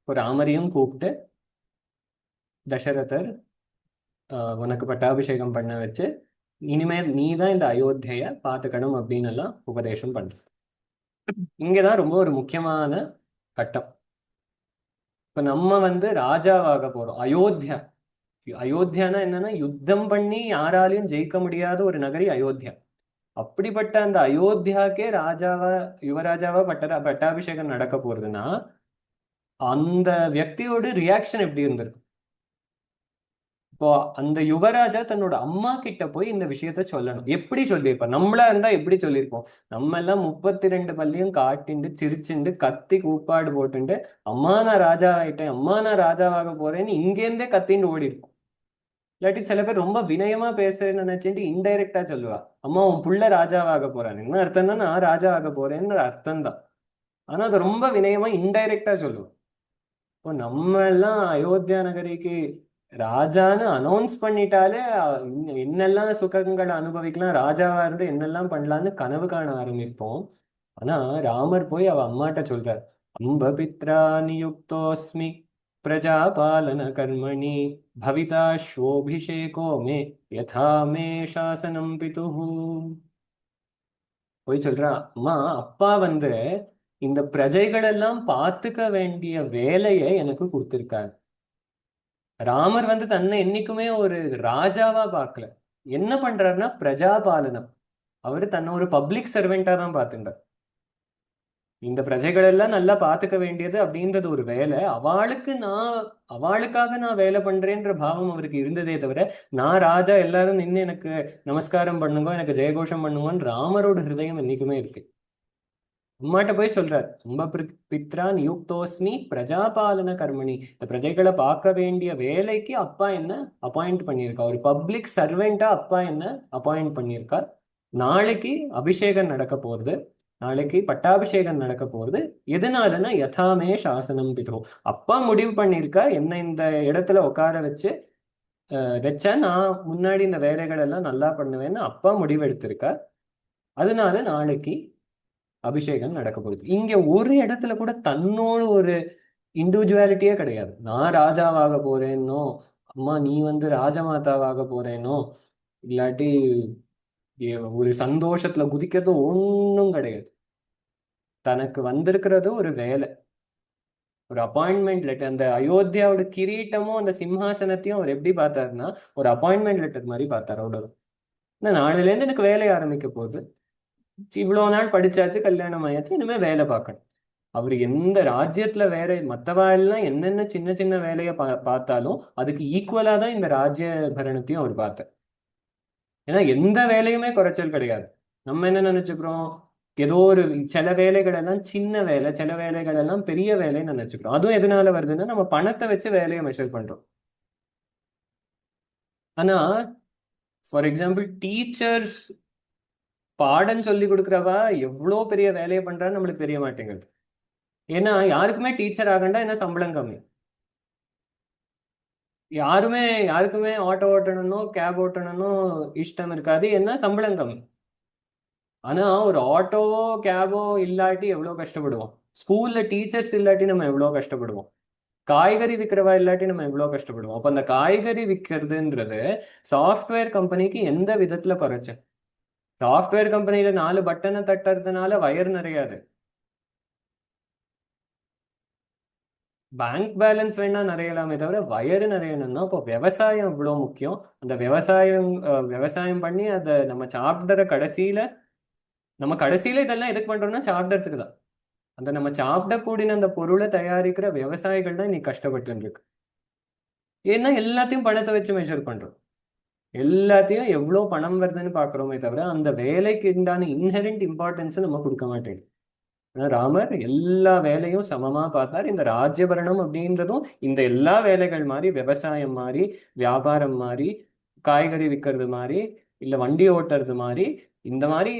இப்போ ராமரையும் கூப்பிட்டு தசரதர் உனக்கு பட்டாபிஷேகம் பண்ண வச்சு இனிமேல் நீ தான் இந்த அயோத்தியை பார்த்துக்கணும் அப்படின்னு எல்லாம் உபதேசம் பண்ற. இங்கதான் ரொம்ப ஒரு முக்கியமான கட்டம். இப்ப நம்ம ராஜாவாக போறோம். அயோத்தியா, அயோத்தியானா என்னன்னா யுத்தம் பண்ணி யாராலையும் ஜெயிக்க முடியாத ஒரு நகரி அயோத்தியா. அப்படிப்பட்ட அந்த அயோத்தியாக்கே ராஜாவா யுவராஜாவா பட்டாபிஷேகம் நடக்க போறதுன்னா அந்த வியக்தியோட ரியாக்ஷன் எப்படி இருந்திருக்கும்? இப்போ அந்த யுவராஜா தன்னோட அம்மா கிட்ட போய் இந்த விஷயத்த சொல்லணும். எப்படி சொல்லியிருப்போம்? நம்மளா இருந்தா எப்படி சொல்லியிருப்போம்? நம்ம எல்லாம் 32 பல்லியும் காட்டிண்டு சிரிச்சுண்டு கத்தி கூப்பாடு போட்டுண்டு அம்மா நான் ராஜா ஆயிட்டேன், அம்மா நான் ராஜாவாக போறேன்னு இங்கேருந்தே கத்திண்டு ஓடி இருக்கும். இல்லாட்டி சில பேர் ரொம்ப வினயமா பேசுறேன்னு நினைச்சிட்டு இன்டைரக்டா சொல்லுவா, அம்மா உன் புள்ள ராஜாவாக போறான். என்ன அர்த்தம்னா நான் ராஜாவாக போறேன்னு அர்த்தம் தான். ஆனா அது ரொம்ப வினயமா இன்டைரக்டா சொல்லுவோம். இப்போ நம்ம எல்லாம் அயோத்தியா நகரிக்கு ராஜான்னு அனௌன்ஸ் பண்ணிட்டாலே என்னெல்லாம் சுகங்களை அனுபவிக்கலாம், ராஜாவா இருந்து என்னெல்லாம் பண்ணலான்னு கனவு காண ஆரம்பிப்போம். ஆனா ராமர் போய் அவ அம்மாட்ட சொல்றார், அம்ப பித்ரா நியுக்தோஸ்மி பிரஜாபாலன கர்மணி பவிதா ஸ்வோபிஷேகோ மே யதா மே சாசனம் பிதுஹு. போய் சொல்றா, அம்மா அப்பா இந்த பிரஜைகளெல்லாம் பார்த்துக்க வேண்டிய வேலையை எனக்கு கொடுத்திருக்காரு. ராமர் தன்னை என்னைக்குமே ஒரு ராஜாவா பார்க்கல. என்ன பண்றாருன்னா பிரஜாபாலனம். அவரு தன்னை ஒரு பப்ளிக் சர்வெண்டா தான் பார்த்துட்டார். இந்த பிரஜைகள் எல்லாம் நல்லா பார்த்துக்க வேண்டியது அப்படின்றது ஒரு வேலை. அவளுக்காக நான் வேலை பண்றேன்ற பாவம் அவருக்கு இருந்ததே தவிர நான் ராஜா எல்லாரும் நின்று எனக்கு நமஸ்காரம் பண்ணுங்க, எனக்கு ஜெயகோஷம் பண்ணுங்கன்னு ராமரோட ஹிருதயம் என்னைக்குமே இருக்கு. அம்மாட்ட போய் சொல்றார், அம்ப பித்ரா நியுக்தோஸ்மி பிரஜாபாலன கர்மணி. இந்த பிரஜைகளை பார்க்க வேண்டிய வேலைக்கு அப்பா என்ன அப்பாயிண்ட் பண்ணியிருக்கா. ஒரு பப்ளிக் சர்வெண்டா அப்பா என்ன அப்பாயிண்ட் பண்ணியிருக்கார். நாளைக்கு அபிஷேகம் நடக்க போறது, நாளைக்கு பட்டாபிஷேகம் நடக்க போறது. எதனாலன்னா யதாமே சாசனம் பிதோ. அப்பா முடிவு பண்ணியிருக்கா என்ன இந்த இடத்துல உட்கார வச்சா நான் முன்னாடி இந்த வேலைகள் எல்லாம் நல்லா பண்ணுவேன்னு அப்பா முடிவெடுத்திருக்கா. அதனால நாளைக்கு அபிஷேகம் நடக்க போகுது. இங்க ஒரு இடத்துல கூட தன்னோட ஒரு இண்டிவிஜுவாலிட்டியே கிடையாது. நான் ராஜாவாக போறேன்னோ, அம்மா நீ ராஜமாதாவாக போறேனோ, இல்லாட்டி ஒரு சந்தோஷத்துல குதிக்கிறது ஒன்றும் கிடையாது. தனக்கு வந்திருக்கிறது ஒரு வேலை, ஒரு அப்பாயின்மெண்ட் லெட்டர். அந்த அயோத்தியாவோட கிரீட்டமும் அந்த சிம்ஹாசனத்தையும் அவர் எப்படி பார்த்தாருன்னா ஒரு அப்பாயின்மெண்ட் லெட்டர் மாதிரி பார்த்தார். அவ்வளவு. நாளையில இருந்து எனக்கு வேலையை ஆரம்பிக்க போகுது, இவ்வளவு நாள் படிச்சாச்சு, கல்யாணம் ஆயாச்சு, இனிமே வேலை பார்க்கணும். அவர் எந்த ராஜ்யத்துல வேற மற்றவா எல்லாம் என்னென்ன சின்ன சின்ன வேலையை பார்த்தாலும் அதுக்கு ஈக்குவலா தான் இந்த ராஜ்ய பரணத்தையும் அவர் பார்த்தார். ஏன்னா எந்த வேலையுமே குறைச்சல் கிடையாது. நம்ம என்ன நினைச்சுக்கிறோம், ஏதோ ஒரு சில வேலைகள் எல்லாம் சின்ன வேலை, சில வேலைகள் எல்லாம் பெரிய வேலைன்னு நினைச்சுக்கிறோம். அதுவும் எதனால வருதுன்னா நம்ம பணத்தை வச்சு வேலையை மெஷர் பண்றோம். ஆனா ஃபார் எக்ஸாம்பிள் டீச்சர்ஸ் பாடம் சொல்லி கொடுக்குறவா எவ்வளோ பெரிய வேலையை பண்றான்னு நம்மளுக்கு தெரிய மாட்டேங்குது. ஏன்னா யாருக்குமே டீச்சர் ஆகண்டா என்ன சம்பளம் கம்மி. யாருக்குமே ஆட்டோ ஓட்டணும்னோ கேப் ஓட்டணும்னோ இஷ்டம் இருக்காது, என்ன சம்பளம் கம்மி. ஆனா ஒரு ஆட்டோவோ கேபோ இல்லாட்டி எவ்வளவு கஷ்டப்படுவோம். ஸ்கூல்ல டீச்சர்ஸ் இல்லாட்டி நம்ம எவ்வளவு கஷ்டப்படுவோம். காய்கறி விற்கிறவா இல்லாட்டி நம்ம எவ்வளவு கஷ்டப்படுவோம். அப்ப அந்த காய்கறி விற்கிறதுன்றது சாஃப்ட்வேர் கம்பெனிக்கு எந்த விதத்துல குறைச்ச? சாஃப்ட்வேர் கம்பெனியில 4 பட்டனை தட்டுறதுனால வயர் நிறையாது. பேங்க் பேலன்ஸ் வேணா நிறையலாமே தவிர வயறு நிறையணும்னா இப்போ விவசாயம் இவ்வளோ முக்கியம். அந்த விவசாயம் பண்ணி அதை நம்ம கடைசியில இதெல்லாம் எதுக்கு பண்றோம்னா சாப்பிடறதுக்கு தான். அந்த நம்ம சாப்பிடக்கூடிய அந்த பொருளை தயாரிக்கிற விவசாயிகள் தான் இன்னைக்கு கஷ்டப்பட்டு இருக்கு. ஏன்னா எல்லாத்தையும் பணத்தை வச்சு மெஷர் பண்றோம். எல்லாத்தையும் எவ்வளோ பணம் வருதுன்னு பாக்குறோமே தவிர அந்த வேலைக்கு உண்டான இன்ஹெரண்ட் இம்பார்ட்டன்ஸ் நம்ம கொடுக்க மாட்டேங்குது. ராமர் எல்லா வேலையும் சமமா பார்த்தார். இந்த ராஜ்யபரணம் அப்படின்றதும் இந்த எல்லா வேலைகள் மாதிரி, விவசாயம் மாதிரி, வியாபாரம் மாதிரி, காய்கறி விற்கிறது மாதிரி, இல்ல வண்டி ஓட்டுறது மாதிரி, இந்த மாதிரி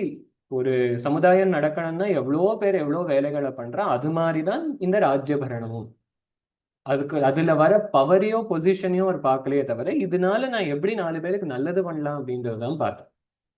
ஒரு சமுதாயம் நடக்கணும்னா எவ்வளோ பேர் எவ்வளோ வேலைகளை பண்றா, அது மாதிரிதான் இந்த ராஜ்யபரணமும். அதுல வர பவரையோ பொசிஷனையோ அவர் பார்க்கலையே தவிர இதனால நான் எப்படி 4 பேருக்கு நல்லது பண்ணலாம் அப்படின்றதுதான் பார்த்தேன்.